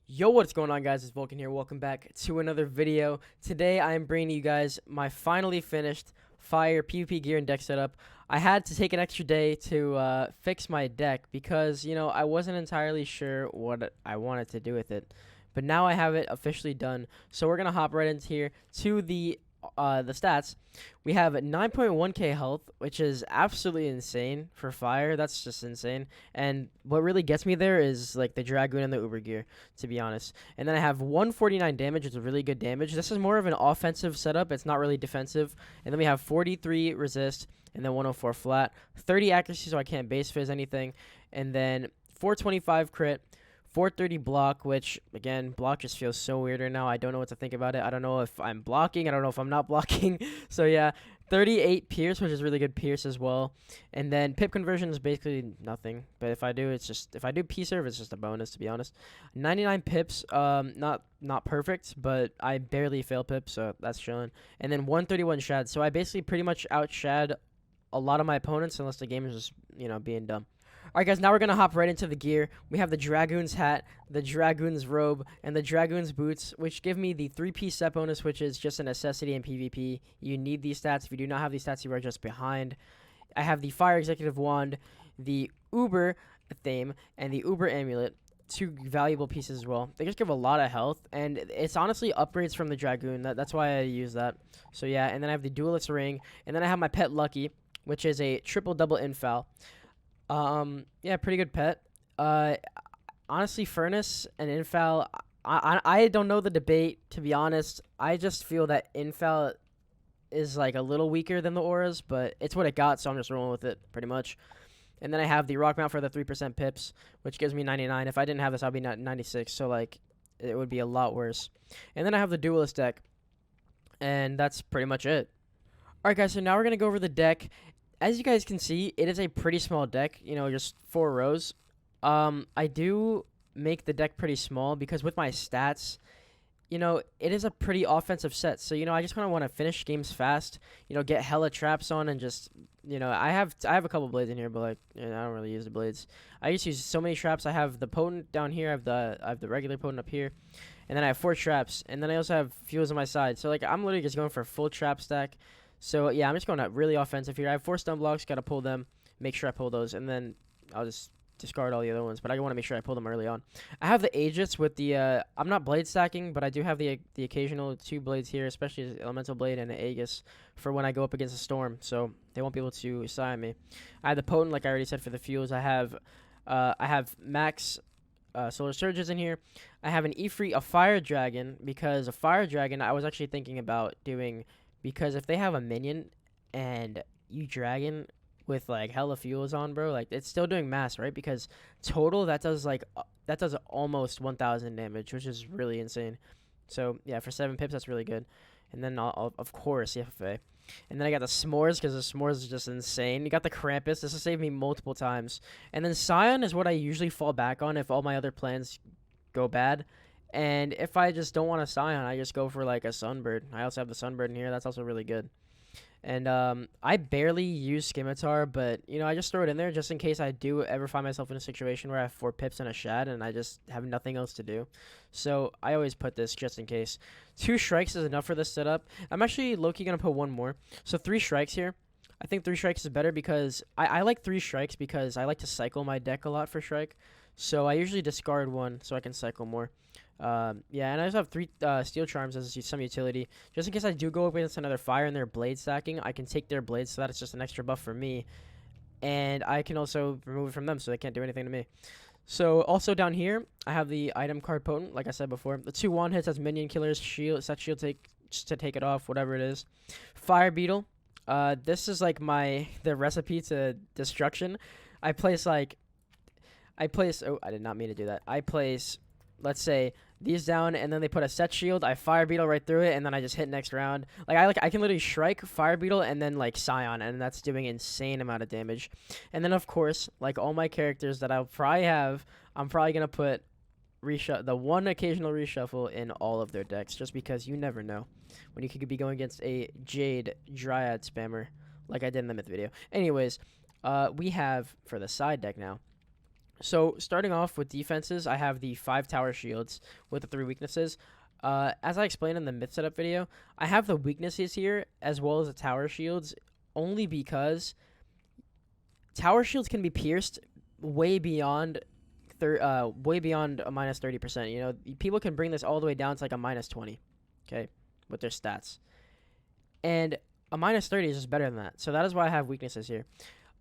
Yo, what's going on, guys? It's VulQn here. Welcome back to another video. Today I am bringing you guys my finally finished fire PvP gear and deck setup. I had to take an extra day to fix my deck because, I wasn't entirely sure what I wanted to do with it. But now I have it officially done. So we're going to hop right into here to the stats. We have 9.1k health, which is absolutely insane for fire. That's just insane. And what really gets me there is like the Dragoon and the Uber gear, to be honest. And then I have 149 damage, which is really good damage. This is more of an offensive setup. It's not really defensive. And then we have 43 resist and then 104 flat, 30 accuracy, so I can't base fizz anything, and then 425 crit. 430 block, which, again, block just feels so weirder now. I don't know what to think about it. I don't know if I'm blocking. I don't know if I'm not blocking. So, yeah, 38 pierce, which is really good pierce as well. And then pip conversion is basically nothing. But if I do, if I do P-serve, it's just a bonus, to be honest. 99 pips, not perfect, but I barely fail pips, so that's chilling. And then 131 shad. So I basically pretty much outshad a lot of my opponents unless the game is just, being dumb. Alright, guys, now we're going to hop right into the gear. We have the Dragoon's hat, the Dragoon's robe, and the Dragoon's boots, which give me the 3-piece set bonus, which is just a necessity in PvP. You need these stats. If you do not have these stats, you are just behind. I have the Fire Executive Wand, the Uber theme, and the Uber Amulet. Two valuable pieces as well. They just give a lot of health, and it's honestly upgrades from the Dragoon. That's why I use that. So, yeah, and then I have the Duelist Ring, and then I have my pet Lucky, which is a triple-double infal. Yeah, pretty good pet. Honestly, Furnace and Infal, I don't know the debate, to be honest. I just feel that Infal is like a little weaker than the auras, but it's what it got, so I'm just rolling with it pretty much. And then I have the Rock Mount for the 3% pips, which gives me 99. If I didn't have this, I'd be 96, so like it would be a lot worse. And then I have the Duelist deck, and that's pretty much it. Alright, guys, so now we're going to go over the deck. As you guys can see, it is a pretty small deck, just 4 rows. I do make the deck pretty small because with my stats, it is a pretty offensive set. So, I just kind of want to finish games fast, get hella traps on and just, I have a couple blades in here, but like, I don't really use the blades. I used to use so many traps. I have the potent down here, I have the regular potent up here, and then I have 4 traps, and then I also have fuels on my side. So like, I'm literally just going for a full trap stack. So, yeah, I'm just going really offensive here. I have 4 stun blocks, got to pull them, make sure I pull those, and then I'll just discard all the other ones. But I want to make sure I pull them early on. I have the Aegis with the, I'm not blade stacking, but I do have the occasional 2 blades here, especially the Elemental Blade and the Aegis for when I go up against a Storm, so they won't be able to Psi me. I have the Potent, like I already said, for the fuels. I have max Solar Surges in here. I have an Ifrit, a Fire Dragon, because a Fire Dragon I was actually thinking about doing. Because if they have a minion and you dragon with like hella fuels on, bro, like it's still doing mass, right? Because total that does almost 1,000 damage, which is really insane. So yeah, for 7 pips, that's really good. And then of course the FFA. And then I got the S'mores because the S'mores is just insane. You got the Krampus. This has saved me multiple times. And then Scion is what I usually fall back on if all my other plans go bad. And if I just don't want a Scion, I just go for like a Sunbird. I also have the Sunbird in here. That's also really good. And I barely use Scimitar, but, I just throw it in there just in case I do ever find myself in a situation where I have 4 pips and a Shad and I just have nothing else to do. So I always put this just in case. 2 Strikes is enough for this setup. I'm actually low-key going to put 1 more. So 3 Strikes here. I think 3 Strikes is better because I like 3 Strikes because I like to cycle my deck a lot for Strike. So I usually discard 1 so I can cycle more. Yeah, and I also have 3 Steel Charms as some utility. Just in case I do go up against another Fire and they're blade stacking, I can take their blades so that it's just an extra buff for me. And I can also remove it from them so they can't do anything to me. So, also down here, I have the item card Potent, like I said before. The 2 1 hits as minion killers, shield, set shield take, just to take it off, whatever it is. Fire Beetle. This is like the recipe to destruction. I place, oh, I did not mean to do that. I place, let's say, these down, and then they put a set shield. I Fire Beetle right through it, and then I just hit next round. I can literally Shrike, Fire Beetle, and then like Scion, and that's doing insane amount of damage. And then of course, like all my characters that I'll probably have, I'm probably gonna put the 1 occasional reshuffle in all of their decks, just because you never know when you could be going against a Jade Dryad spammer, like I did in the myth video. Anyways, we have for the side deck now. So starting off with defenses, I have the 5 tower shields with the 3 weaknesses. As I explained in the myth setup video, I have the weaknesses here as well as the tower shields only because tower shields can be pierced way beyond way beyond a minus 30%. You know, people can bring this all the way down to like a minus 20, okay, with their stats. And a minus 30 is just better than that. So that is why I have weaknesses here.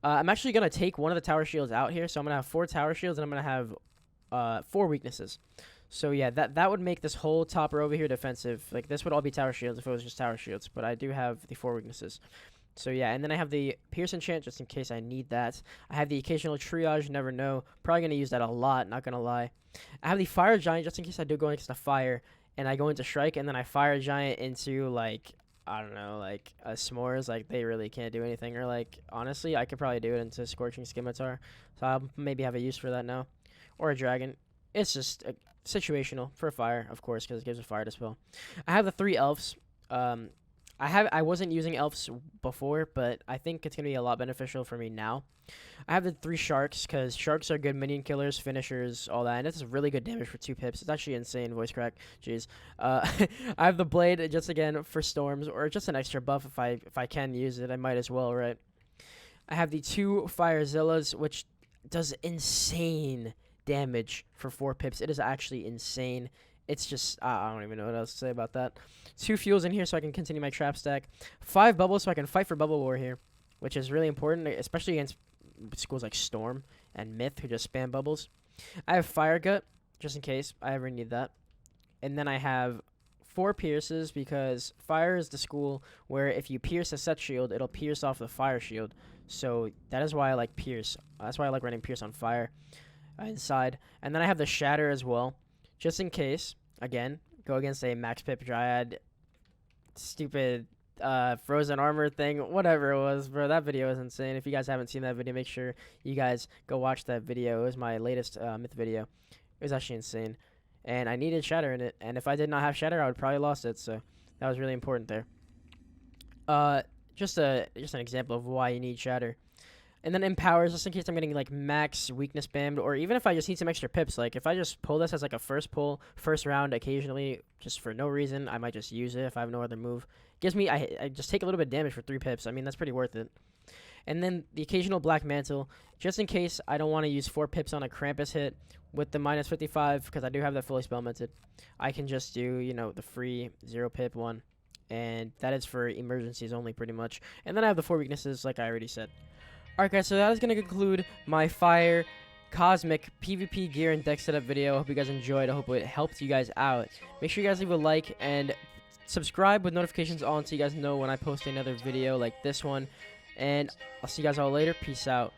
I'm actually going to take one of the tower shields out here. So I'm going to have 4 tower shields and I'm going to have 4 weaknesses. So yeah, that would make this whole top row over here defensive. Like this would all be tower shields if it was just tower shields. But I do have the 4 weaknesses. So yeah, and then I have the Pierce enchant just in case I need that. I have the occasional triage, never know. Probably going to use that a lot, not going to lie. I have the fire giant just in case I do go against the fire. And I go into strike and then I fire giant into like, I don't know, like a s'mores. Like they really can't do anything. Or like, honestly, I could probably do it into scorching scimitar. So I'll maybe have a use for that now. Or a dragon. It's just situational for fire, of course, because it gives a fire dispel. I have the 3 elves. I wasn't using elves before, but I think it's going to be a lot beneficial for me now. I have the 3 sharks, because sharks are good minion killers, finishers, all that, and it's really good damage for 2 pips. It's actually insane, voice crack. Jeez. I have the blade, just again, for storms, or just an extra buff if I can use it. I might as well, right? I have the 2 firezillas, which does insane damage for 4 pips. It is actually insane. It's just, I don't even know what else to say about that. 2 fuels in here so I can continue my trap stack. 5 bubbles so I can fight for bubble war here, which is really important, especially against schools like Storm and Myth who just spam bubbles. I have Fire Gut, just in case I ever need that. And then I have 4 pierces because Fire is the school where if you pierce a set shield, it'll pierce off the Fire shield. So that is why I like Pierce. That's why I like running Pierce on Fire inside. And then I have the Shatter as well. Just in case, again, go against a Max Pip Dryad, stupid frozen armor thing, whatever it was, bro. That video is insane. If you guys haven't seen that video, make sure you guys go watch that video. It was my latest myth video. It was actually insane. And I needed Shatter in it. And if I did not have Shatter, I would probably lost it. So that was really important there. Just an example of why you need Shatter. And then empowers, just in case I'm getting like max weakness spammed, or even if I just need some extra pips. Like if I just pull this as like a first pull, first round occasionally, just for no reason, I might just use it if I have no other move. Gives me, I just take a little bit of damage for 3 pips. I mean, that's pretty worth it. And then the occasional Black Mantle, just in case I don't want to use 4 pips on a Krampus hit with the minus 55, because I do have that fully spellmented. I can just do, you know, the free 0 pip one. And that is for emergencies only, pretty much. And then I have the 4 weaknesses, like I already said. Alright guys, so that is going to conclude my Fire Cosmic PvP gear and deck setup video. I hope you guys enjoyed. I hope it helped you guys out. Make sure you guys leave a like and subscribe with notifications on so you guys know when I post another video like this one. And I'll see you guys all later. Peace out.